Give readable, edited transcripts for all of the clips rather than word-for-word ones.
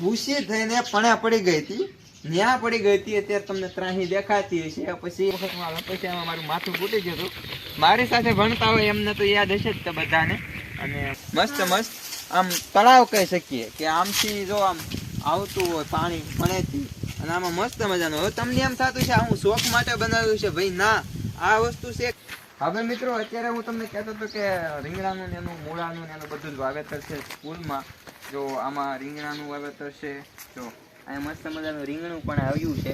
ઊંચી થઈને પણા પડી ગઈ હતી, ન્યા પડી ગઈ હતી. અત્યારે તમને ત્રાહી દેખાતી હશે. પછી પછી એમાં મારું માથું ફૂટી ગયું હતું. મારી સાથે ભણતા હોય એમને તો યાદ હશે જ બધાને. અને મસ્ત મસ્ત આમ તળાવ કહી શકીએ કે આમથી જો આમ આવતું હોય પાણી પણેથી, અને આમાં મસ્ત મજાનું. હવે તમને એમ થતું છે હું શોખ માટે બનાવ્યું છે, ભાઈ ના, આ વસ્તુ છે. હવે મિત્રો અત્યારે હું તમને કહેતો હતો કે રીંગણાનું ને એનું મૂળાનું ને એનું બધું જ વાવેતર છે સ્કૂલમાં. જો આમાં રીંગણાનું વાવેતર છે, જો અહીંયા મસ્ત મજાનું રીંગણું પણ આવ્યું છે.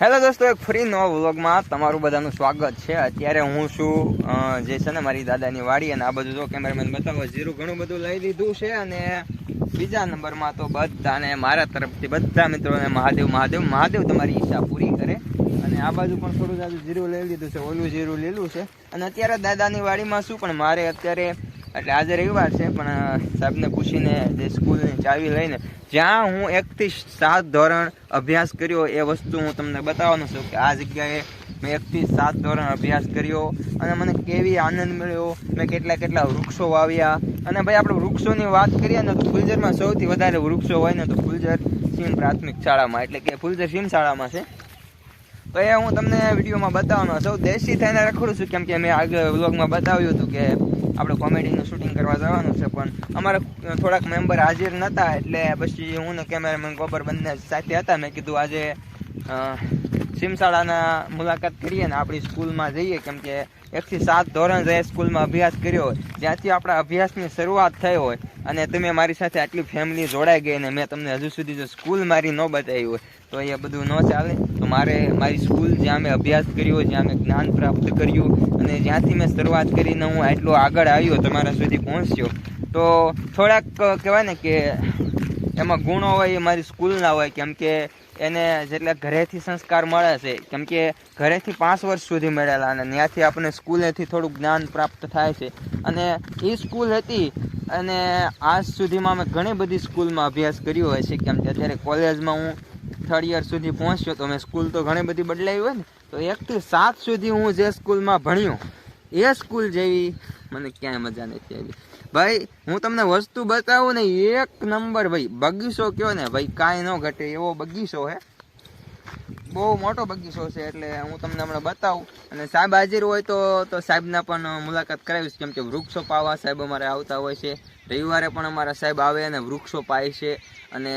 હેલો દોસ્તો, એક ફરી નવા વ્લોગમાં તમારું બધાનું સ્વાગત છે. અત્યારે હું છું જે છે ને મારી દાદાની વાડી, અને આ બધું જો કેમેરામેન બતાવો જીરું ઘણું બધું લઈ લીધું છે. અને બીજા નંબરમાં તો બધાને મારા તરફથી બધા મિત્રોને મહાદેવ મહાદેવ મહાદેવ તમારી ઈચ્છા પૂરી કરે. અને આ બાજુ પણ થોડું જાજુ જીરું લઈ લીધું છે, ઓલું જીરું લીલું છે. અને અત્યારે દાદાની વાડીમાં શું, પણ મારે અત્યારે એટલે આજે રવિવાર છે, પણ સાહેબને પૂછીને જે સ્કૂલની ચાવી લઈને જ્યાં હું 1 થી 7 ધોરણ અભ્યાસ કર્યો એ વસ્તુ હું તમને બતાવવાનું છું કે આ જગ્યાએ મેં 1 થી 7 ધોરણ અભ્યાસ કર્યો અને મને કેવી આનંદ મળ્યો. મેં કેટલા વૃક્ષો વાવ્યા. અને ભાઈ આપણે વૃક્ષોની વાત કરીએ ને તો ફુલઝરમાં સૌથી વધારે વૃક્ષો હોય ને તો ફુલઝર સીમ પ્રાથમિક શાળામાં, એટલે કે ફુલઝર સીમ શાળામાં છે. તો એ હું તમને વિડીયોમાં બતાવવાનો છું. દેશી થઈને રખડું છું, કેમ કે મેં આગળ વ્લોગમાં બતાવ્યું હતું કે આપણે કોમેડીનું શૂટિંગ કરવા જવાનું છે, પણ અમારા થોડાક મેમ્બર હાજર નહોતા. એટલે પછી હું ને કેમેરામેન ગોબર બંને સાથે હતા. મેં કીધું આજે સીમશાળાના મુલાકાત કરીએ ને આપણી સ્કૂલમાં જઈએ, કેમ કે 1 થી 7 ધોરણ જે સ્કૂલમાં અભ્યાસ કર્યો હોય, જ્યાંથી આપણા અભ્યાસની શરૂઆત થઈ હોય, અને તમે મારી સાથે આટલી ફેમિલી જોડાઈ ગઈ ને મેં તમને હજુ સુધી જો સ્કૂલ મારી ન બતાવી હોય તો એ બધું ન ચાલે. તો મારી સ્કૂલ જ્યાં મેં અભ્યાસ કર્યો, જ્યાં મેં જ્ઞાન પ્રાપ્ત કર્યું, અને જ્યાંથી મેં શરૂઆત કરીને હું આટલો આગળ આવ્યો, તમારા સુધી પહોંચ્યો, તો થોડાક કહેવાય ને કે એમાં ગુણો હોય એ મારી સ્કૂલના હોય. કેમ કે એને જેટલા ઘરેથી સંસ્કાર મળે છે, કેમ કે ઘરેથી 5 વર્ષ સુધી મળેલા, અને ત્યાંથી આપણે સ્કૂલેથી થોડુંક જ્ઞાન પ્રાપ્ત થાય છે. અને એ સ્કૂલ હતી, અને આજ સુધીમાં મેં ઘણી બધી સ્કૂલમાં અભ્યાસ કર્યો હોય છે. કેમ કે અત્યારે કોલેજમાં હું 3rd યર સુધી પહોંચ્યો, તો મેં સ્કૂલ તો ઘણી બધી બદલાવી હોય ને, તો 1 થી 7 સુધી હું જે સ્કૂલમાં ભણ્યો એ સ્કૂલ જેવી મને ક્યાંય મજા નથી આવી. ભાઈ હું તમને વસ્તુ બતાવું ને, 1 નંબર ભાઈ બગીચો કયો ને ભાઈ, કાંઈ ન ઘટે એવો બગીચો છે. બહુ મોટો બગીચો છે. એટલે હું તમને હમણાં બતાવું. અને સાહેબ હાજર હોય તો સાહેબના પણ મુલાકાત કરાવીશ, કેમ કે વૃક્ષો પાવા સાહેબ અમારે આવતા હોય છે. રવિવારે પણ અમારા સાહેબ આવે અને વૃક્ષો પાય છે. અને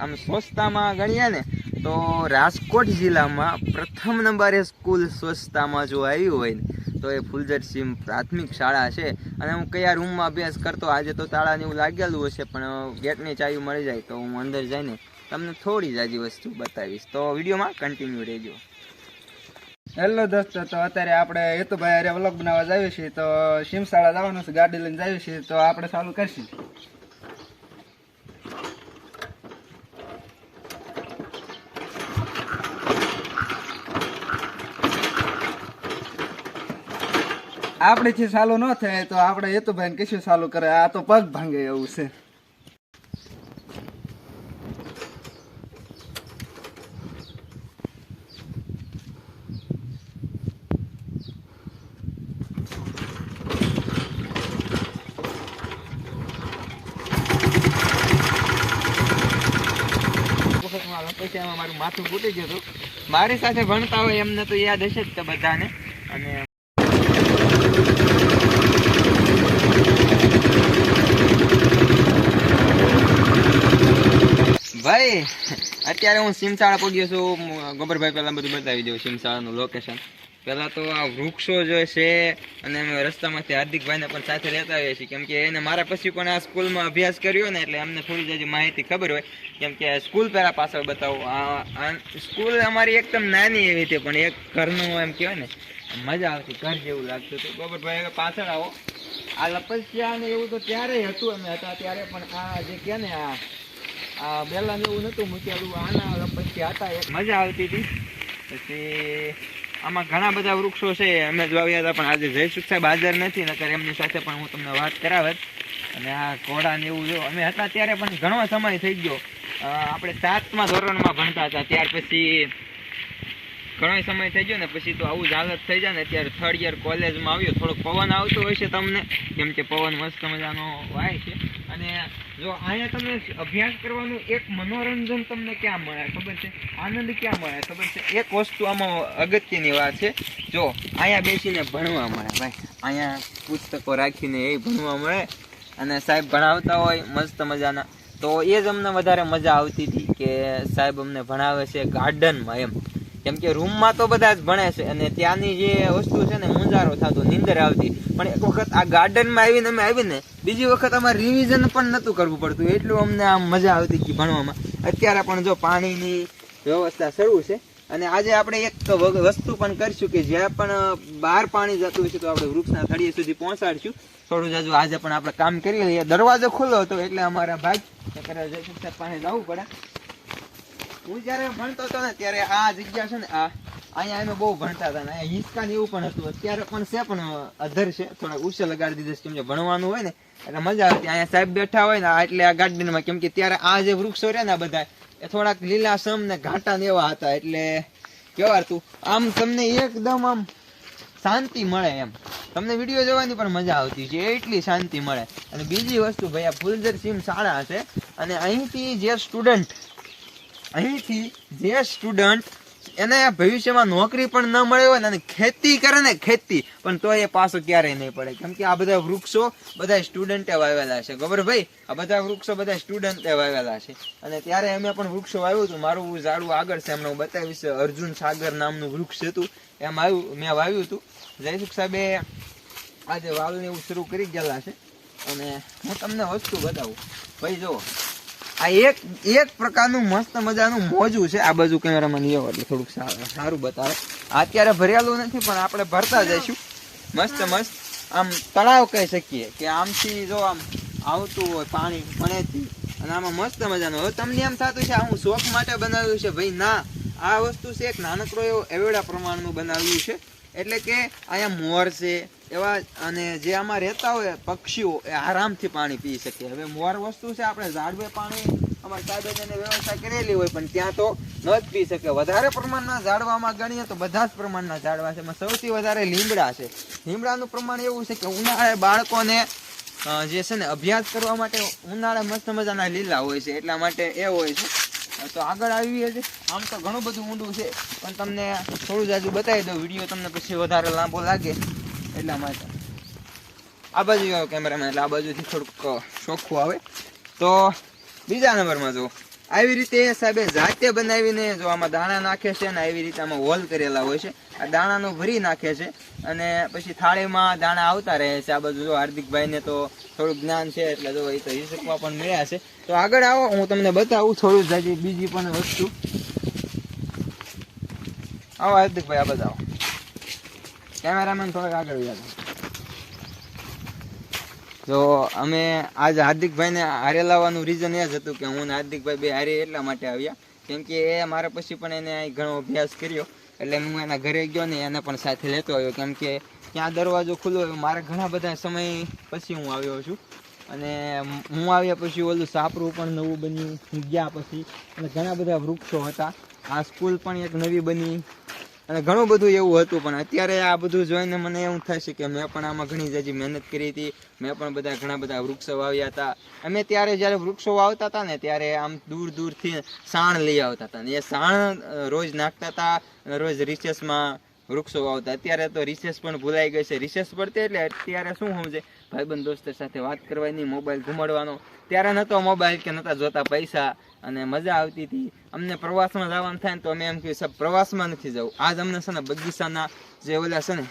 આમ સ્વચ્છતામાં ગણીએ ને તો રાજકોટ જિલ્લામાં પ્રથમ નંબરે સ્કૂલ સ્વચ્છતામાં જો આવી હોય ને તો એ ફુલઝર સીમ પ્રાથમિક શાળા છે. અને હું કયા રૂમમાં અભ્યાસ કરતો, આજે તો તાળાને એવું લાગેલું હશે, પણ ગેટની ચાવી મળી જાય તો હું અંદર જઈને તમને થોડી જાજી વસ્તુ બતાવીશ. તો વિડીયોમાં કન્ટિન્યુ રહેજો. હેલો દોસ્તો, તો અત્યારે આપણે હેતુભાઈ અરે વ્લોગ બનાવવા જાવીએ છીએ. તો સીમશાળા જવાનું છે, ગાડી લઈને જાવીએ છીએ. તો આપણે ચાલુ કરશું. આપણેથી ચાલુ ન થાય તો આપણે હેતુભાઈને કશું ચાલુ કરે. આ તો પગ ભાંગે એવું છે. પછી એમાં મારું માથું ફૂટી ગયું હતું. મારી સાથે ભણતા હોય એમને તો યાદ હશે જ બધાને. અને ભાઈ અત્યારે હું સીમશાળા પહોંચ્યો છું. ગોબરભાઈ પહેલા બધું બતાવી દઉં સીમશાળાનું લોકેશન. પહેલાં તો આ વૃક્ષો જે છે, અને અમે રસ્તામાંથી હાર્દિકભાઈને પણ સાથે લેતા આવીએ છીએ, કેમ કે એને મારા પછી પણ આ સ્કૂલમાં અભ્યાસ કર્યો ને, એટલે અમને થોડી જ માહિતી ખબર હોય. કેમ કે સ્કૂલ પહેલાં પાછળ બતાવું. આ સ્કૂલ અમારી એકદમ નાની એવી હતી, પણ એક ઘરનું એમ કહેવાય ને મજા આવતી, ઘર જેવું લાગતું હતું. ગોબરભાઈ હવે પાછળ આવો. આ લપસ્યા ને એવું તો ત્યારે હતું, અમે હતા ત્યારે, પણ આ જે કહે ને આ બેલાને એવું નહોતું મૂકેલું, આના લપસ્યા હતા. એક મજા આવતી હતી. પછી આમાં ઘણા બધા વૃક્ષો છે, અમે જ વાવ્યા હતા, પણ આજે જયસુખ સાહેબ હાજર નથી, નકર એમની સાથે પણ હું તમને વાત કરાવત. અને આ ઘોડા ને એવું જો અમે હતા ત્યારે પણ ઘણો સમય થઈ ગયો. આપણે 7મા ધોરણમાં ભણતા હતા, ત્યાર પછી ઘણો સમય થઈ ગયો ને, પછી તો આવું જ હાલત થઈ જાય ને. અત્યારે 3rd યર કોલેજમાં આવ્યો. થોડોક પવન આવતો હોય છે તમને, કેમ કે પવન મસ્ત મજાનો વાય છે. અને જો અહીંયા તમને અભ્યાસ કરવાનું એક મનોરંજન તમને ક્યાં મળે ખબર છે, આનંદ ક્યાં મળે ખબર છે? એક વસ્તુ આમાં અગત્યની વાત છે, જો અહીંયા બેસીને ભણવા મળે ભાઈ, અહીંયા પુસ્તકો રાખીને એ ભણવા મળે અને સાહેબ ભણાવતા હોય મસ્ત મજાના, તો એ જ અમને વધારે મજા આવતી હતી કે સાહેબ અમને ભણાવે છે ગાર્ડનમાં એમ. કેમ કે રૂમમાં તો બધા જ ભણે છે અને ત્યાંની જે વસ્તુ છે ને મૂંઝારો થતો, નીંદર આવતી, પણ એક વખત આ ગાર્ડનમાં આવીને અમે આવીને બીજી વખત અમારે રિવિઝન પણ નહોતું કરવું પડતું, એટલું અમને આમ મજા આવતી હતી ભણવામાં. અત્યારે પણ જો પાણીની વ્યવસ્થા શરૂ છે અને આજે આપણે એક વસ્તુ પણ કરીશું કે જ્યાં પણ બહાર પાણી જતું હોય છે તો આપણે વૃક્ષના તળિયે સુધી પહોંચાડીશું. થોડું જાજુ આજે પણ આપણે કામ કરી લઈએ. દરવાજો ખુલ્લો હતો એટલે અમારા ભાઈ પાસે જવું પડે. હું જયારે ભણતો હતો ને ત્યારે આ જગ્યા છે ને અહીંયા અમે બહુ ભણતા હતા ને અહીંયા હિંચકા ને એવું પણ હતું. અત્યારે પણ છે પણ અધર છે, થોડા ઉછે લગાડી દીધા કેમ કે ભણવાનું હોય ને એટલે મજા આવતી. અહીંયા સાહેબ બેઠા હોય ને એટલે આ ગાર્ડનમાં, કેમ કે ત્યારે આ જે વૃક્ષો રહ્યા ને બધા એ થોડાક લીલાસમ ને ઘાટા ને એવા હતા, એટલે કેવાતું આમ તમને એકદમ આમ શાંતિ મળે એમ. તમને વિડીયો જોવાની પણ મજા આવતી છે, એટલી શાંતિ મળે. અને બીજી વસ્તુ ભાઈ, આ ફુલઝર સીમ શાળા છે અને અહીંથી જે સ્ટુડન્ટ એને ભવિષ્યમાં નોકરી પણ ન મળે હોય ને અને ખેતી કરે ને ખેતી પણ તો એ પાછો ક્યારેય નહીં પડે, કેમ કે આ બધા વૃક્ષો બધા સ્ટુડન્ટે વાવેલા છે. ખબર ભાઈ, આ બધા વૃક્ષો બધા સ્ટુડન્ટે વાવેલા છે. અને ત્યારે અમે પણ વૃક્ષો વાવ્યું હતું. મારું ઝાડવું આગળ છે, હમણાં હું બતાવીશ. અર્જુન સાગર નામનું વૃક્ષ હતું, એમ મેં વાવ્યું હતું. જયસુખ સાહેબે આજે વાવને એવું શરૂ કરી ગયેલા છે. અને હું તમને વસ્તુ બતાવું ભાઈ, જો આ એક પ્રકારનું મસ્ત મજાનું મોજું છે. આ બાજુ કેમેરામાં નહીં આવે એટલે થોડુંક સારું બતાવે. અત્યારે ભરેલું નથી પણ આપણે ભરતા જઈશું. મસ્ત આમ તળાવ કહી શકીએ કે આમથી જો આમ આવતું હોય પાણી પણેથી, અને આમાં મસ્ત મજાનું. હવે તમને એમ થતું છે હું શોખ માટે બનાવ્યું છે, ભાઈ ના, આ વસ્તુ છે એક નાનકડો એવો એવડા પ્રમાણનું બનાવ્યું છે. એટલે કે અહીંયા મોર છે એવા, અને જે આમાં રહેતા હોય પક્ષીઓ એ આરામથી પાણી પી શકે. હવે મોર વસ્તુ છે આપણે ઝાડવે પાણી અમારે સાહેબને વ્યવસ્થા કરેલી હોય પણ ત્યાં તો ન જ પી શકે. વધારે પ્રમાણના ઝાડવામાં ગણીએ તો બધા જ પ્રમાણના ઝાડવા છે. એમાં સૌથી વધારે લીમડા છે. લીમડાનું પ્રમાણ એવું છે કે ઉનાળે બાળકોને જે છે ને અભ્યાસ કરવા માટે ઉનાળે મસ્ત મજાના લીલા હોય છે, એટલા માટે એ હોય છે. તો આગળ આવી છે, આમ તો ઘણું બધું ઊંડું છે પણ તમને થોડું જાજુ બતાવી દઉં, વિડીયો તમને પછી વધારે લાંબો લાગે એટલા માટે. આ બાજુ આવ્યો કેમેરામેન એટલે આ બાજુથી થોડુંક ચોખ્ખું આવે. તો બીજા નંબરમાં જો આવી રીતે સાહેબે જાતે બનાવીને જો આમાં દાણા નાખે છે ને આવી રીતે આમાં હોલ કરેલા હોય છે. આ દાણાનો ભરી નાખે છે અને પછી થાળીમાં દાણા આવતા રહે છે. આ બાજુ જો હાર્દિકભાઈને તો થોડુંક જ્ઞાન છે એટલે જો એ તો હિસકવા પણ મળ્યા છે. તો આગળ આવો, હું તમને બતાવું થોડું જાજી બીજી પણ વસ્તુ. આવો હાર્દિકભાઈ, આ બતાવો. કેમેરામેન થોડાક આગળ ગયા. તો અમે આજે હાર્દિકભાઈને હારે લાવવાનું રીઝન એ જ હતું કે હું હાર્દિકભાઈ બે હારે એટલા માટે આવ્યા કેમ કે એ મારા પછી પણ એને ઘણો અભ્યાસ કર્યો એટલે હું એના ઘરે ગયો ને એને પણ સાથે લેતો આવ્યો કેમ કે ત્યાં દરવાજો ખુલ્લો મારે ઘણા બધા સમય પછી હું આવ્યો છું અને હું આવ્યા પછી ઓલું સાપરું પણ નવું બન્યું હું ગયા પછી અને ઘણા બધા વૃક્ષો હતા. આ સ્કૂલ પણ એક નવી બની અને ઘણું બધું એવું હતું પણ અત્યારે આ બધું જોઈને મને એવું થાય છે કે મેં પણ આમાં ઘણી જાજી મહેનત કરી હતી. મેં પણ ઘણા બધા વૃક્ષો વાવ્યા હતા. અમે ત્યારે જ્યારે વૃક્ષો વાવતા હતા ને ત્યારે આમ દૂર દૂરથી સાણ લઈ આવતા હતા ને એ સાણ રોજ નાખતા હતા અને રોજ રિસેસમાં વૃક્ષો વાવતા. અત્યારે તો રિસેસ પણ ભૂલાઈ ગઈ છે. રિસેસ પડતી એટલે અત્યારે શું સમજે ભાઈબંધ દોસ્તો સાથે વાત કરવાની, મોબાઈલ ઘુમાડવાનો. ત્યારે નહોતો મોબાઈલ કે નહોતા જોતા પૈસા અને મજા આવતી હતી. અમને પ્રવાસમાં જવાનું થાય ને તો અમે એમ કહ્યું સાહેબ પ્રવાસમાં નથી જવું, આજ અમને છે ને બગીચાના જે ઓલા છે ને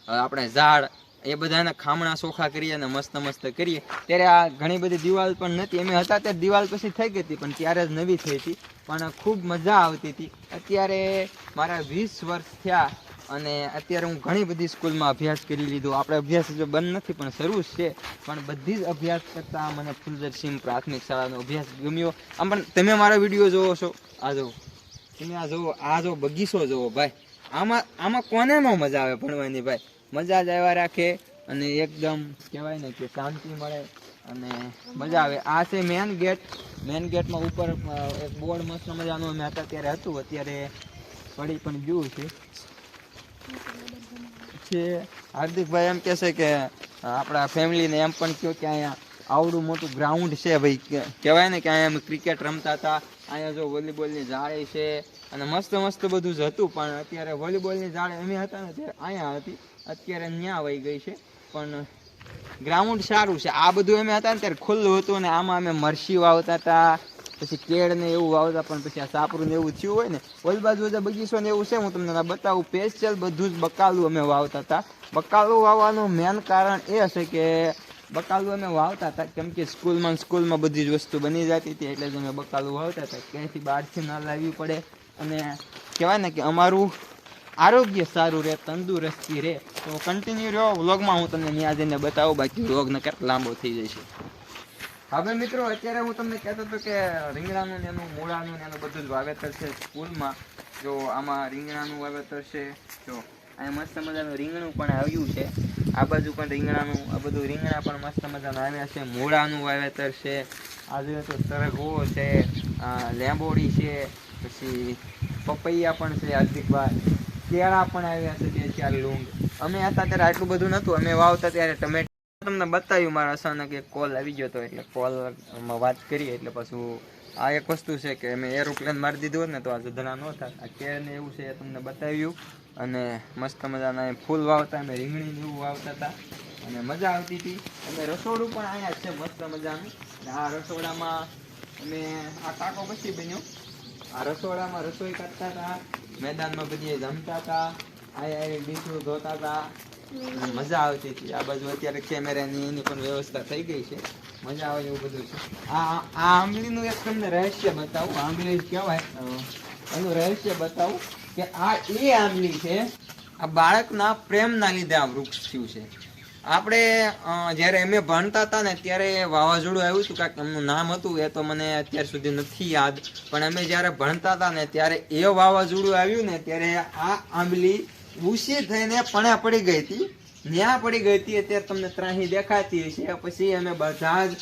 આપણે ઝાડ એ બધાના ખામણા ચોખા કરીએ અને મસ્ત મસ્ત કરીએ. ત્યારે આ ઘણી બધી દિવાલ પણ નથી, અમે હતા ત્યારે દિવાલ પછી થઈ ગઈ હતી પણ ત્યારે જ નવી થઈ હતી પણ ખૂબ મજા આવતી હતી. અત્યારે મારા 20 વર્ષ થયા અને અત્યારે હું ઘણી બધી સ્કૂલમાં અભ્યાસ કરી લીધો. આપણે અભ્યાસ જો બંધ નથી પણ શરૂ છે પણ બધી જ અભ્યાસ કરતા મને ફુલઝર સીમ પ્રાથમિક શાળાનો અભ્યાસ ગમ્યો. આમ પણ તમે મારા વિડીયો જોવો છો, આ જુઓ તમે, આ જો બગીચો જોવો ભાઈ, આમાં કોને ન મજા આવે ભણવાની ભાઈ. મજા જ આવ્યા રાખે અને એકદમ કહેવાય ને કે શાંતિ મળે અને મજા આવે. આ છે મેન ગેટ. મેન ગેટમાં ઉપર એક બોર્ડ મસ્ત મજાનું અમે હતા ત્યારે હતું, અત્યારે પડી પણ ગયું છે. હાર્દિકભાઈ એમ કહેશે કે આપણા ફેમિલીને એમ પણ કહો કે અહીંયા આવડું મોટું ગ્રાઉન્ડ છે ભાઈ, કહેવાય ને કે અહીંયા અમે ક્રિકેટ રમતા હતા. અહીંયા જો વોલીબોલની જાળી છે અને મસ્ત મસ્ત બધું જ હતું. પણ અત્યારે વોલીબોલની જાળી અમે હતા ને ત્યારે અહીંયા હતી, અત્યારે ત્યાં વહી ગઈ છે. પણ ગ્રાઉન્ડ સારું છે. આ બધું અમે હતા ને ત્યારે ખુલ્લું હતું ને આમાં અમે મરસી વાવતા હતા, પછી કેળ ને એવું વાવતા. પણ પછી આ સાપરું ને એવું થયું હોય ને, ઓલી બાજુ જે બગીચો ને એવું છે, હું તમને બતાવું. સ્પેશિયલ બધું જ બકાલું અમે વાવતા હતા. બકાલું વાવવાનું મેન કારણ એ હશે કે બકાલું અમે વાવતા હતા કેમ કે સ્કૂલમાં બધી જ વસ્તુ બની જતી હતી, એટલે જ અમે બકાલું વાવતા હતા. ક્યાંયથી બહારથી ના લાવવી પડે અને કહેવાય ને કે અમારું આરોગ્ય સારું રહે, તંદુરસ્તી રહે. તો કન્ટિન્યુ રહ્યો વ્લોગમાં, હું તમને ત્યાં જઈને બતાવું, બાકી વ્લોગ નકર લાંબો થઈ જશે. હવે મિત્રો અત્યારે હું તમને કહેતો હતો કે રીંગણાનું ને એનું મૂળાનું ને એનું બધું જ વાવેતર છે સ્કૂલમાં. જો આમાં રીંગણાનું વાવેતર છે, જો અહીંયા મસ્ત મજાનું રીંગણું પણ આવ્યું છે. આ બાજુ પણ રીંગણાનું, આ બધું રીંગણા પણ મસ્ત મજાના આવ્યા છે. મૂળાનું વાવેતર છે. આજે તો સરગવો છે, લેંબોડી છે, પછી પપૈયા પણ છે, હાર્દિકભાઈ કેળા પણ આવ્યા છે, 2-4 લૂંગ. અમે હતા ત્યારે આટલું બધું નહોતું. અમે વાવતા ત્યારે ટમેટા તમને બતાવ્યું. મારા અચાનક એક કોલ આવી ગયો હતો, એટલે કોલમાં વાત કરીએ એટલે પાછું આ એક વસ્તુ છે કે મેં એરોપ્લેન મારી દીધું હોત ને તો આ જધરા ન થાય. આ કેળ ને એવું છે એ તમને બતાવ્યું. અને મસ્ત મજાના ફૂલ વાવતા, અમે રીંગણી એવું વાવતા હતા અને મજા આવતી હતી. અને રસોડું પણ અહીંયા છે મસ્ત મજાનું. આ રસોડામાં અમે આ ટાંકો પછી બન્યો. આ રસોડામાં રસોઈ કરતા હતા, મેદાનમાં બધી જમતા હતા, અહીંયા ડીશું ધોતા હતા, મજા આવતી હતી. આ બાજુ અત્યારે કેમેરાની એની પણ વ્યવસ્થા થઈ ગઈ છે, મજા આવે એવું બધું છે. આ આંબલીનું એક તમને રહસ્ય બતાવું. આંબલી કહેવાય, એનું રહસ્ય બતાવું કે આ એ આંબલી છે. આ બાળકના પ્રેમના લીધે આ વૃક્ષ થયું છે. આપણે જ્યારે અમે ભણતા હતા ને ત્યારે વાવાઝોડું આવ્યું હતું, કાંઈક એમનું નામ હતું, એ તો મને અત્યાર સુધી નથી યાદ. પણ અમે જ્યારે ભણતા હતા ને ત્યારે એ વાવાઝોડું આવ્યું ને ત્યારે આ આંબલી ઊંચી થઈને પણે પડી ગઈ હતી, ન્યા પડી ગઈ હતી. અત્યારે તમને ત્રાહી દેખાતી હશે. પછી અમે બધા જ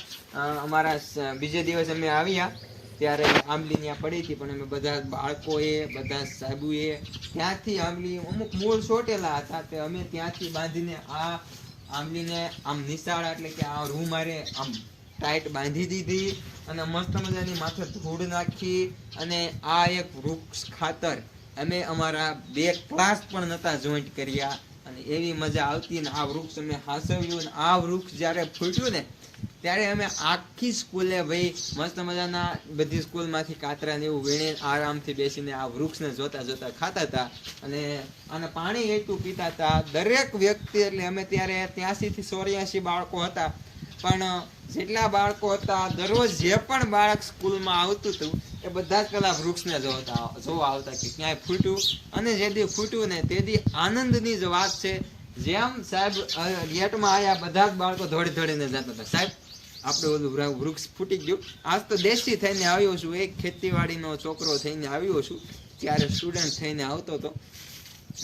અમારા બીજે દિવસ અમે આવ્યા ત્યારે આંબલી ત્યાં પડી હતી. પણ અમે બધા બાળકોએ, બધા સાહેબોએ ત્યાંથી આંબલી અમુક મૂળ છોટેલા હતા, તે અમે ત્યાંથી બાંધીને આ આંબલીને આમ નિશાળ એટલે કે આ રૂ મારે આમ ટાઈટ બાંધી દીધી અને મસ્ત મજાની માથે ધૂળ નાખી. અને આ એક વૃક્ષ ખાતર અમે અમારા 2 ક્લાસ પણ નતા જોઈન્ટ કર્યા અને એવી મજા આવતી. ને આ વૃક્ષ અમે હાસવ્યું. ને આ વૃક્ષ જ્યારે ફૂટ્યું ને ત્યારે અમે આખી સ્કૂલે ભાઈ મસ્ત મજાના બધી સ્કૂલમાંથી કાતરા ને એવું વીણે આરામથી બેસીને આ વૃક્ષને જોતા જોતા ખાતા હતા અને આને પાણી એટલું પીતા હતા દરેક વ્યક્તિ. એટલે અમે ત્યારે 83 થી 84 બાળકો હતા, પણ જેટલા બાળકો હતા દરરોજ જે પણ બાળક સ્કૂલમાં આવતું હતું એ બધા જ પેલા વૃક્ષને જોવા આવતા કે ક્યાંય ફૂટ્યું. અને જે દી ફૂટ્યું ને તે દી આનંદની જ વાત છે. જેમ સાહેબ ગેટમાં આવ્યા બધા જ બાળકો દોડી દોડીને જતા હતા, સાહેબ આપણે ઓલું વૃક્ષ ફૂટી ગયું. આજ તો દેશી થઈને આવ્યો છું, એક ખેતીવાડીનો છોકરો થઈને આવ્યો છું, ત્યારે સ્ટુડન્ટ થઈને આવતો હતો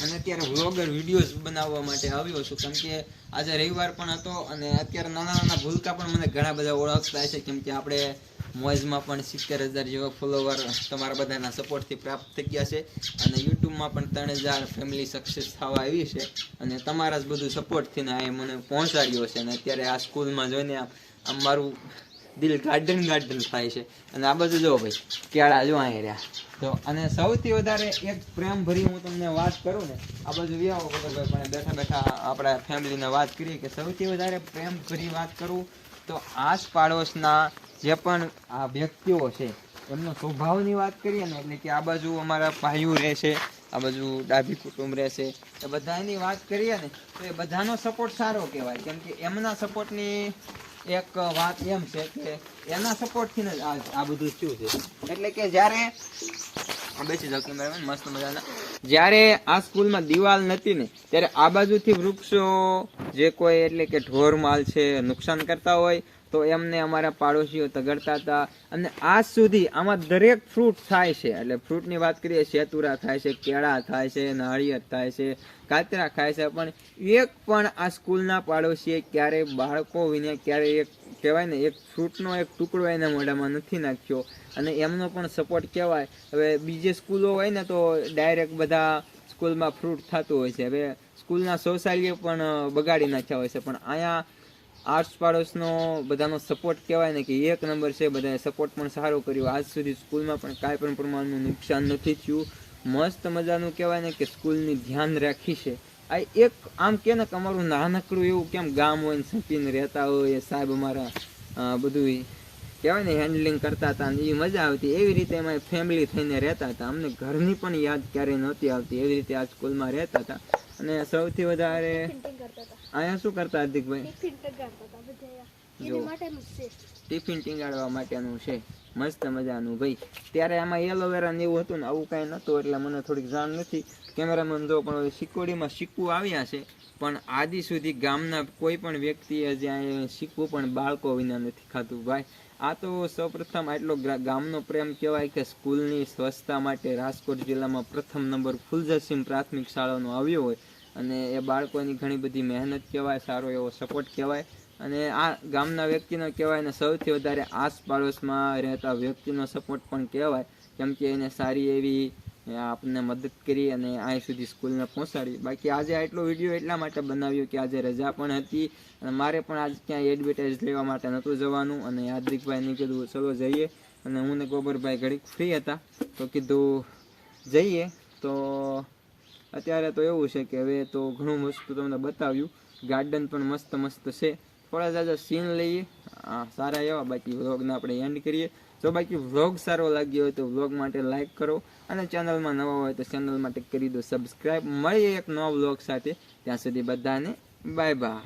અને અત્યારે વ્લોગર વિડીયોઝ બનાવવા માટે આવ્યો છું. કેમ કે આજે રવિવાર પણ હતો અને અત્યારે નાના નાના ભૂલકા પણ મને ઘણા બધા ઓળખતા છે, કેમ કે આપણે મોજમાં પણ 70,000 જેવા ફોલોવર તમારા બધાના સપોર્ટથી પ્રાપ્ત થઈ ગયા છે અને યુટ્યુબમાં પણ 3,000 ફેમિલી સક્સેસ થવા આવી છે અને તમારા જ બધું સપોર્ટથી ને આ મને પહોંચાડ્યો છે. અને અત્યારે આ સ્કૂલમાં જોઈને આમ મારું દિલ ગાર્ડન થાય છે. અને આ બધું જો ભાઈ કેળા જો અહીં રહ્યા તો. અને સૌથી વધારે એક પ્રેમ ભરી હું તમને વાત કરું ને, આ બાજુ વ્યાવો ભાઈ પણ બેઠા બેઠા આપણા ફેમિલીને વાત કરીએ કે સૌથી વધારે પ્રેમ ભરી વાત કરું તો આસપાડોશના જે પણ આ વ્યક્તિઓ છે એમનો સ્વભાવની વાત કરીએ ને, એટલે કે આ બાજુ અમારા ભાઈઓ રહેશે, આ બાજુ ડાભી કુટુંબ રહેશે, એ બધાની વાત કરીએ ને તો એ બધાનો સપોર્ટ સારો કહેવાય. કેમ કે એમના સપોર્ટની એક વાત એમ છે કે એના સપોર્ટથી જ આ બધું થયું છે. એટલે કે જ્યારે બેસી જાવ કેમેરામેન મસ્ત મજાના, જ્યારે આ સ્કૂલમાં દિવાલ નથી ને ત્યારે આ બાજુથી વૃક્ષો જે કોઈ એટલે કે ઢોર માલ છે નુકસાન કરતા હોય તો એમને અમારા પાડોશીઓ તગડતા હતા. અને આજ સુધી આમાં દરેક ફ્રૂટ થાય છે. એટલે ફ્રૂટની વાત કરીએ, શેતુરા થાય છે, કેળા થાય છે, નાળિયેર થાય છે, કાતરા ખાય છે, પણ એક પણ આ સ્કૂલના પાડોશીએ ક્યારે બાળકો વિને ક્યારે એક કહેવાય ને એક ફ્રૂટનો એક ટુકડો એના મોઢામાં નથી નાખ્યો. અને એમનો પણ સપોર્ટ કહેવાય. હવે બીજી સ્કૂલો હોય ને તો ડાયરેક્ટ બધા સ્કૂલમાં ફ્રૂટ થતું હોય છે. હવે સ્કૂલના શૌચાલય પણ બગાડી નાખ્યા હોય છે, પણ અહીંયા આર્ટ્સ પાડોશનો બધાનો સપોર્ટ કહેવાય ને કે એક નંબર છે. બધાએ સપોર્ટ પણ સારો કર્યો. આજ સુધી સ્કૂલમાં પણ કાંઈ પણ પ્રમાણનું નુકસાન નથી થયું. મસ્ત મજાનું કહેવાય ને કે સ્કૂલની ધ્યાન રાખી છે. આ એક આમ કે ને કે અમારું નાનકડું એવું કેમ ગામ હોય ને સંપીને રહેતા હોય, એ સાહેબ અમારા બધું કહેવાય ને હેન્ડલિંગ કરતા હતા ને એ મજા આવતી. એવી રીતે અમે ફેમિલી થઈને રહેતા હતા. અમને ઘરની પણ યાદ ક્યારેય નહોતી આવતી. એવી રીતે આ સ્કૂલમાં રહેતા હતા. અને સૌથી વધારે અહીંયા શું કરતા હાર્દિકભાઈ? જો ટિફિન ટીંગાડવા માટેનું છે, મસ્ત મજાનું ભાઈ. ત્યારે આમાં એલોવેરા ને એવું હતું ને, આવું કાંઈ નહોતું એટલે મને થોડીક જાણ નથી. કેમેરામેન જો પણ શીકોડીમાં શીખવું આવ્યા છે, પણ આદિ સુધી ગામના કોઈ પણ વ્યક્તિએ જ્યાં શીખવું પણ બાળકો વિના નથી ખાતું ભાઈ. આ તો સૌપ્રથમ આટલો ગામનો પ્રેમ કહેવાય કે સ્કૂલની સ્વચ્છતા માટે રાજકોટ જિલ્લામાં પ્રથમ નંબર ફુલજસીમ પ્રાથમિક શાળાનો આવ્યો હોય. અને એ બાળકોની ઘણી બધી મહેનત કહેવાય, સારો એવો સપોર્ટ કહેવાય. અને આ ગામના વ્યક્તિનો કહેવાય ને સૌથી વધારે આસપાડોશમાં રહેતા વ્યક્તિનો સપોર્ટ પણ કહેવાય. કેમ કે એને સારી એવી આપણને મદદ કરી અને અહીં સુધી સ્કૂલને પહોંચાડી. બાકી આજે આટલો વિડીયો એટલા માટે બનાવ્યો કે આજે રજા પણ હતી અને મારે પણ આજ ક્યાંય એડવર્ટાઇઝ લેવા માટે નહોતું જવાનું. અને હાર્દિકભાઈને કીધું ચલો જઈએ, અને હું ને ગોબરભાઈ ઘડીક ફ્રી હતા તો કીધું જઈએ. તો અત્યારે તો એવું છે કે હવે તો ઘણું વસ્તુ તમને બતાવ્યું. ગાર્ડન પણ મસ્ત મસ્ત છે. થોડા જાજા સીન લઈએ સારા એવા. બાકી વ્લોગને આપણે એન્ડ કરીએ. જો બાકી વ્લોગ સારો લાગ્યો હોય તો વ્લોગ માટે લાઈક કરો, અને ચેનલમાં નવા હોય તો ચેનલ માટે કરી દો સબસ્ક્રાઈબ. મળીએ એક નવા વ્લોગ સાથે. ત્યાં સુધી બધાને બાય બાય.